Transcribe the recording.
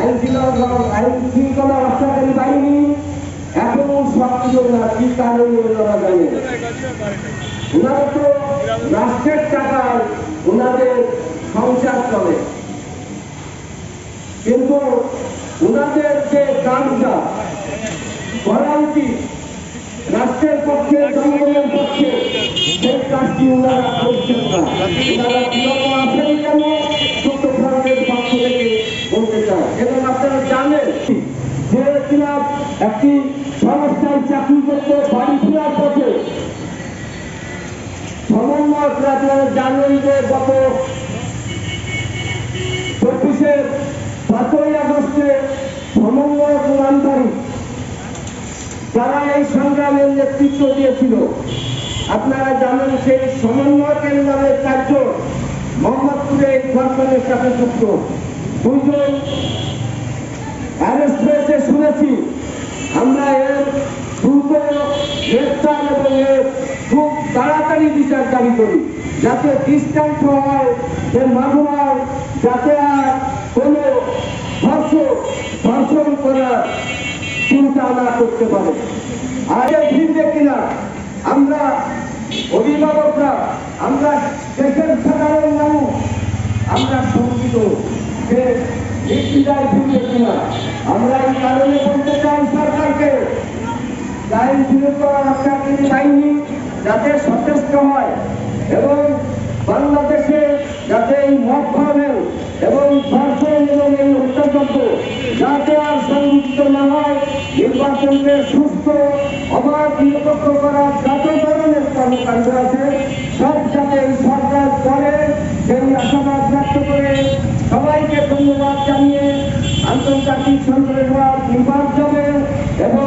আইন শৃঙ্খলা রক্ষাকারী বাহিনী এখনো সক্রিয় না, কি কারণে ওনারা জানেন? ওনারা তো রাষ্ট্রের টাকায় ওনাদের সংসার চলে, কিন্তু ওনাদের যে কাজটা করা উচিত রাষ্ট্রের পক্ষে, জনগণের পক্ষে, সেই কাজটি ওনারা করছেন না। ওনারা বিগত আছেন কেন সত্যফ্রন্টের পক্ষ থেকে বলতে চায়। এবং আপনারা জানেন যে কিনা একটি সংস্থায় চাকরি করতে বাড়ি ফেরার পথে সমন্বয়করা, আপনারা জানেন যে গত 5ই আগস্টে সমন্বয়ক নামধারী যারা এই সংগ্রামের নেতৃত্ব দিয়েছিল, আপনারা জানেন সেই সমন্বয়কের নামে 4 জন মোহাম্মদপুরে এই ঘটনার সাথে যুক্ত। 2 জন অ্যারেস্ট হয়েছে শুনেছি। আমরা এর দ্রুত গ্রেফতার এবং এর খুব তাড়াতাড়ি বিচার দাবি করি, যাতে দৃষ্টান্ত হয় যে মাগুরার যাতে আর কোনো ধর্ষণ করার চিন্তা না করতে পারে। আর ফিরবে কিনা আমরা অভিভাবকরা, আমরা দেশের সাধারণ মানুষ আমরা শঙ্কিত যে নির্বিচার ফিরবে কিনা। আমরা এই কারণে বলতে চাই সরকারকে, আইন শৃঙ্খলা রক্ষাকারী বাহিনী যাতে সচেষ্ট হয় এবং বাংলাদেশে যাতে এই মদ ধরনের এবং ধর্ষণ এবং এই হত্যাযজ্ঞ যাতে আর সংযুক্ত না হয়, নির্বাচনকে সুস্থ অবাধ নিরপেক্ষ করার যত ধরনের কর্মকাণ্ড আছে সব যাতে এই সরকার করে, সেই আশাবাদ ব্যক্ত করে সবাইকে ধন্যবাদ জানিয়ে আন্তর্জাতিক সন্ত্রাসবাদ নির্বাচনে এবং